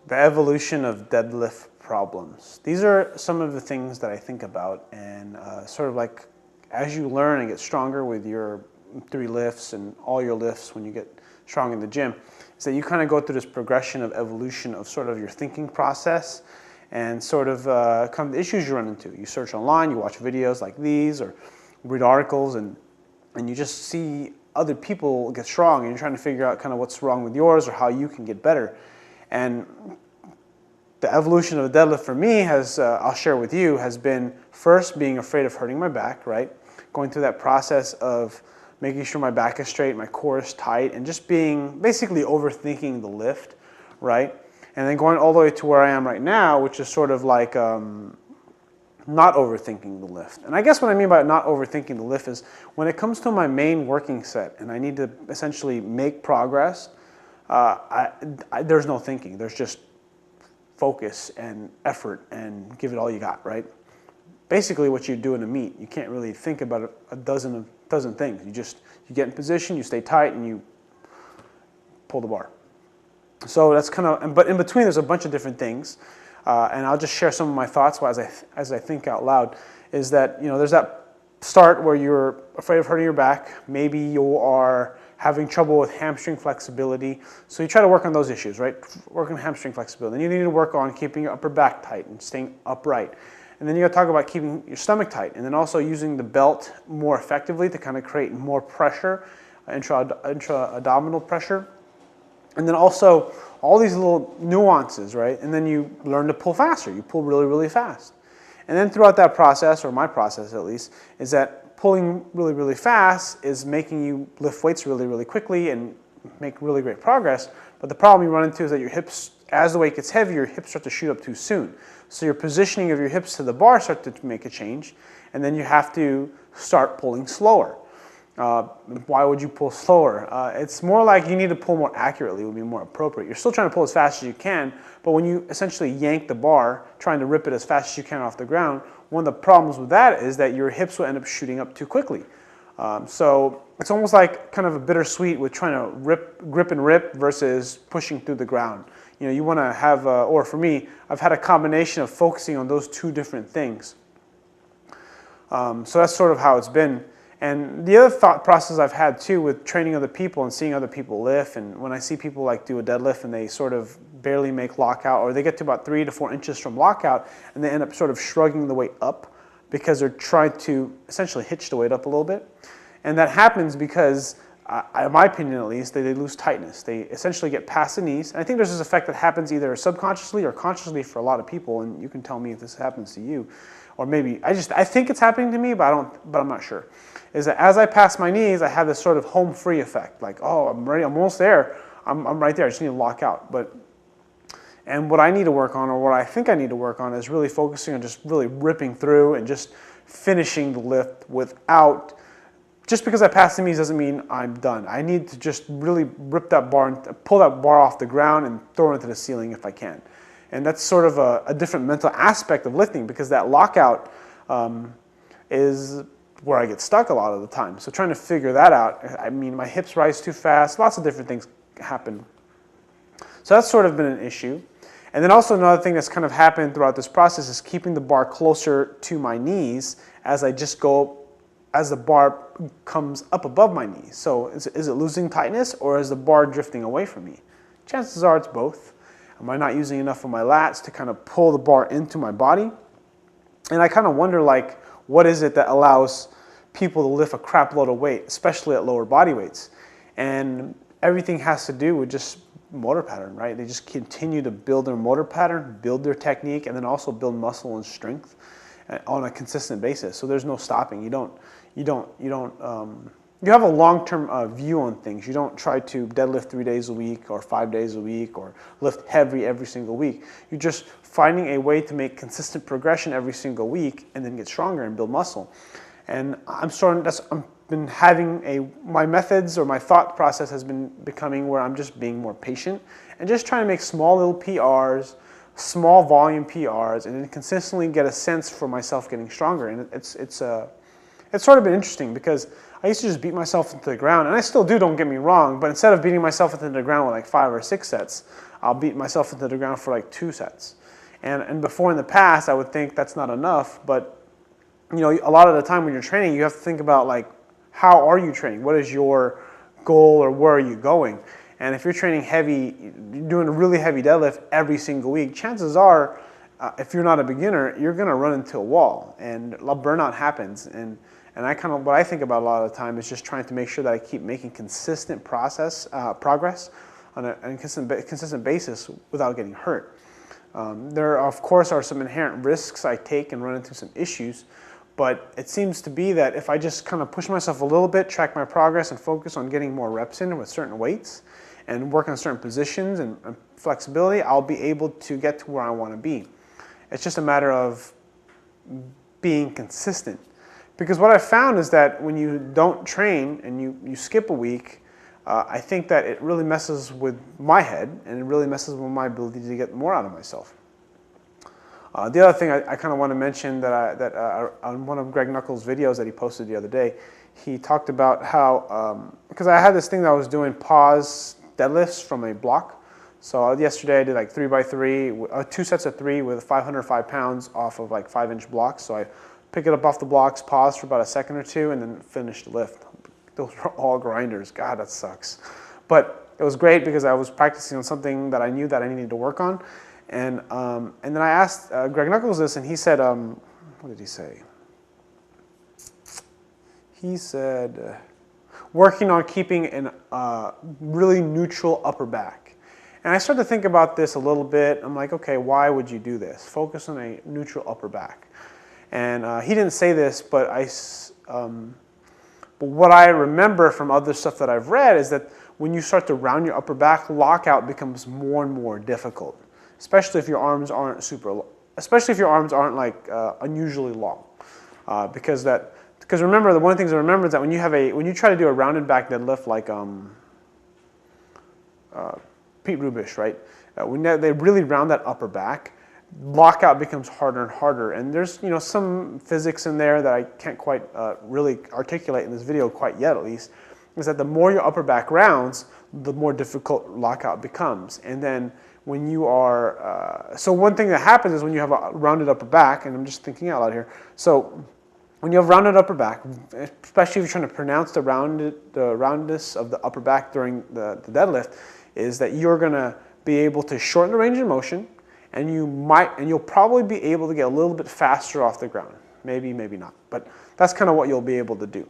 The evolution of deadlift problems. These are some of the things that I think about, and sort of like as you learn and get stronger with your 3 lifts and all your lifts when you get strong in the gym, is that you kind of go through this progression of evolution of sort of your thinking process and sort of kind of the issues you run into. You search online, you watch videos like these or read articles, and you just see other people get strong and you're trying to figure out kind of what's wrong with yours or how you can get better. And the evolution of the deadlift for me has, I'll share with you, has been first being afraid of hurting my back, right? Going through that process of making sure my back is straight, my core is tight, and just being basically overthinking the lift, right? And then going all the way to where I am right now, which is sort of like not overthinking the lift. And I guess what I mean by not overthinking the lift is when it comes to my main working set and I need to essentially make progress, there's no thinking. There's just focus and effort and give it all you got, right? Basically what you do in a meet, you can't really think about a dozen things. You get in position, you stay tight, and you pull the bar. So that's kind of, but in between there's a bunch of different things, and I'll just share some of my thoughts as I think out loud. Is that, you know, there's that start where you're afraid of hurting your back. Maybe you are having trouble with hamstring flexibility, so you try to work on those issues, right? Work on hamstring flexibility. Then you need to work on keeping your upper back tight and staying upright. And then you got to talk about keeping your stomach tight, and then also using the belt more effectively to kind of create more pressure, intra-abdominal pressure. And then also all these little nuances, right? And then you learn to pull faster. You pull really, really fast. And then throughout that process, or my process at least, is that pulling really, really fast is making you lift weights really, really quickly and make really great progress. But the problem you run into is that your hips, as the weight gets heavier, your hips start to shoot up too soon. So your positioning of your hips to the bar starts to make a change, and then you have to start pulling slower. Why would you pull slower? It's more like you need to pull more accurately, would be more appropriate. You're still trying to pull as fast as you can, but when you essentially yank the bar, trying to rip it as fast as you can off the ground, one of the problems with that is that your hips will end up shooting up too quickly. So it's almost like kind of a bittersweet with trying to grip and rip versus pushing through the ground. You know, you want to have, or for me, I've had a combination of focusing on those two different things. So that's sort of how it's been. And the other thought process I've had too with training other people and seeing other people lift, and when I see people like do a deadlift and they sort of barely make lockout, or they get to about 3 to 4 inches from lockout and they end up sort of shrugging the weight up because they're trying to essentially hitch the weight up a little bit. And that happens because, in my opinion at least, they lose tightness. They essentially get past the knees. And I think there's this effect that happens either subconsciously or consciously for a lot of people, and you can tell me if this happens to you. Or maybe, I think it's happening to me, but I'm not sure. Is that as I pass my knees, I have this sort of home free effect. Like, oh, I'm ready, I'm almost there. I'm right there, I just need to lock out. And what I need to work on, or what I think I need to work on, is really focusing on just really ripping through and just finishing the lift without, just because I pass the knees doesn't mean I'm done. I need to just really rip that bar and pull that bar off the ground and throw it into the ceiling if I can. And that's sort of a different mental aspect of lifting, because that lockout is where I get stuck a lot of the time. So trying to figure that out, I mean, my hips rise too fast, lots of different things happen. So that's sort of been an issue. And then also another thing that's kind of happened throughout this process is keeping the bar closer to my knees as I just go, as the bar comes up above my knees. So is it losing tightness, or is the bar drifting away from me? Chances are it's both. Am I not using enough of my lats to kind of pull the bar into my body? And I kind of wonder, like, what is it that allows people to lift a crap load of weight, especially at lower body weights? And everything has to do with just motor pattern, right? They just continue to build their motor pattern, build their technique, and then also build muscle and strength on a consistent basis. So there's no stopping. You have a long-term view on things. You don't try to deadlift 3 days a week or 5 days a week or lift heavy every single week. You're just finding a way to make consistent progression every single week and then get stronger and build muscle. And been having my methods, or my thought process has been becoming where I'm just being more patient and just trying to make small little PRs, small volume PRs, and then consistently get a sense for myself getting stronger. And it's sort of been interesting, because I used to just beat myself into the ground, and I still do, don't get me wrong, but instead of beating myself into the ground with like 5 or 6 sets, I'll beat myself into the ground for like 2 sets. And before in the past, I would think that's not enough, but you know, a lot of the time when you're training, you have to think about like, how are you training? What is your goal, or where are you going? And if you're training heavy, you're doing a really heavy deadlift every single week, chances are, if you're not a beginner, you're gonna run into a wall, and burnout happens. And what I think about a lot of the time is just trying to make sure that I keep making consistent progress on a consistent basis without getting hurt. There, of course, are some inherent risks I take and run into some issues, but it seems to be that if I just kind of push myself a little bit, track my progress, and focus on getting more reps in with certain weights, and work on certain positions and flexibility, I'll be able to get to where I want to be. It's just a matter of being consistent. Because what I've found is that when you don't train and you skip a week, I think that it really messes with my head, and it really messes with my ability to get more out of myself. The other thing I kind of want to mention that on one of Greg Knuckles' videos that he posted the other day, he talked about how, because I had this thing that I was doing pause deadlifts from a block. So yesterday I did like 3x3, 2 sets of 3 with 505 pounds off of like 5-inch blocks. So I pick it up off the blocks, pause for about a second or two, and then finish the lift. Those were all grinders. God, that sucks. But it was great because I was practicing on something that I knew that I needed to work on. And then I asked Greg Knuckles this, and he said, what did he say? He said, working on keeping a really neutral upper back. And I started to think about this a little bit. I'm like, okay, why would you do this? Focus on a neutral upper back. And he didn't say this, but but what I remember from other stuff that I've read is that when you start to round your upper back, lockout becomes more and more difficult, especially if your arms aren't like unusually long, because remember, the one of the things to remember is that when you try to do a rounded back deadlift like Pete Rubish, right? When they really round that upper back, lockout becomes harder and harder. And there's some physics in there that I can't quite really articulate in this video quite yet, at least, is that the more your upper back rounds, the more difficult lockout becomes. And then when you are, so one thing that happens is when you have a rounded upper back, and I'm just thinking out loud here, so when you have rounded upper back, especially if you're trying to pronounce the roundness of the upper back during the deadlift, is that you're going to be able to shorten the range of motion, and you'll probably be able to get a little bit faster off the ground. Maybe, maybe not, but that's kind of what you'll be able to do.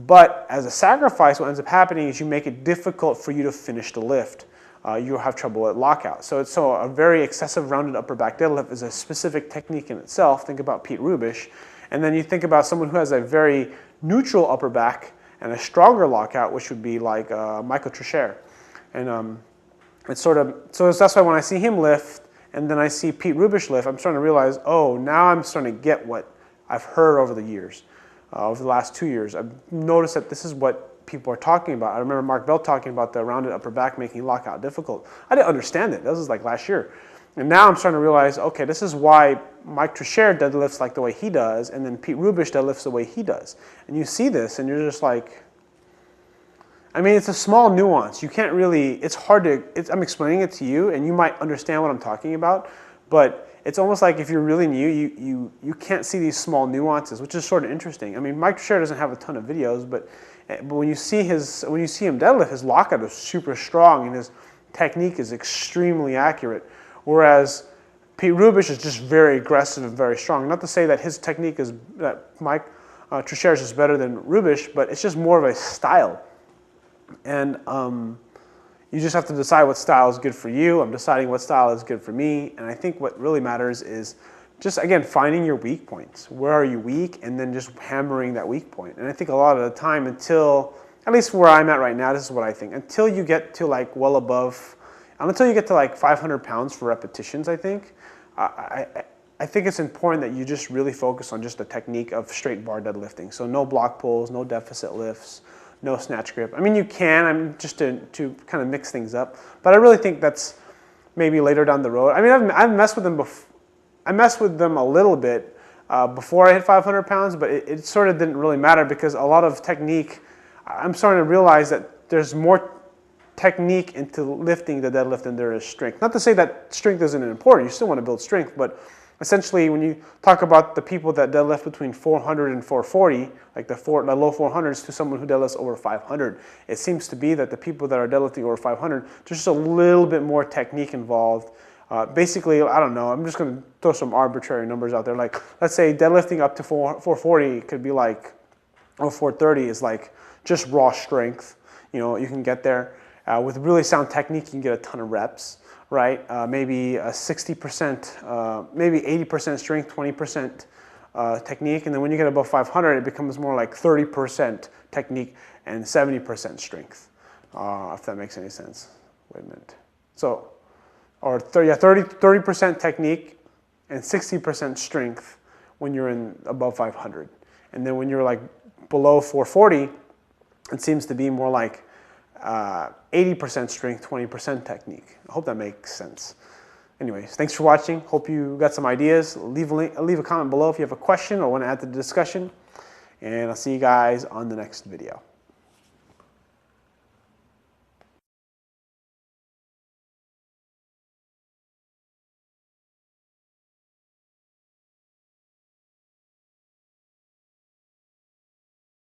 But as a sacrifice, what ends up happening is you make it difficult for you to finish the lift. You'll have trouble at lockout. So a very excessive rounded upper back deadlift is a specific technique in itself. Think about Pete Rubish. And then you think about someone who has a very neutral upper back and a stronger lockout, which would be like Michael Tricher. And it's sort of, so that's why when I see him lift and then I see Pete Rubish lift, I'm starting to realize, oh, now I'm starting to get what I've heard over the years, over the last 2 years. I've noticed that this is what people are talking about. I remember Mark Bell talking about the rounded upper back making lockout difficult. I didn't understand it. This was like last year. And now I'm starting to realize, okay, this is why Mike Tricher deadlifts like the way he does, and then Pete Rubish deadlifts the way he does. And you see this, and you're just like, I mean, it's a small nuance. You can't really, it's hard to, I'm explaining it to you, and you might understand what I'm talking about, but it's almost like if you're really new, you can't see these small nuances, which is sort of interesting. I mean, Mike Tricher doesn't have a ton of videos, but when you see him deadlift, his lockout is super strong, and his technique is extremely accurate. Whereas Pete Rubish is just very aggressive and very strong. Not to say that his technique is, that Mike Tricher is just better than Rubish, but it's just more of a style. And you just have to decide what style is good for you. I'm deciding what style is good for me. And I think what really matters is just, again, finding your weak points. Where are you weak? And then just hammering that weak point. And I think a lot of the time until, at least where I'm at right now, this is what I think. Until you get to like well above, until you get to like 500 pounds for repetitions, I think, I think it's important that you just really focus on just the technique of straight bar deadlifting. So no block pulls, no deficit lifts, no snatch grip. I mean, you can, just to kind of mix things up. But I really think that's maybe later down the road. I mean, I've messed with them before. I messed with them a little bit before I hit 500 pounds, but it sort of didn't really matter because a lot of technique, I'm starting to realize that there's more technique into lifting the deadlift than there is strength. Not to say that strength isn't important. You still want to build strength, but essentially when you talk about the people that deadlift between 400 and 440, like the low 400s to someone who deadlifts over 500, it seems to be that the people that are deadlifting over 500, there's just a little bit more technique involved. Basically, I don't know, I'm just going to throw some arbitrary numbers out there. Like, let's say deadlifting up to 440 could be like, or 430 is like just raw strength. You know, you can get there. With really sound technique, you can get a ton of reps, right? Maybe a 60%, maybe 80% strength, 20% technique. And then when you get above 500, it becomes more like 30% technique and 70% strength, if that makes any sense. Wait a minute. So, or 30% technique and 60% strength when you're in above 500. And then when you're like below 440, it seems to be more like 80% strength, 20% technique. I hope that makes sense. Anyways, thanks for watching. Hope you got some ideas. Leave a comment below if you have a question or want to add to the discussion. And I'll see you guys on the next video.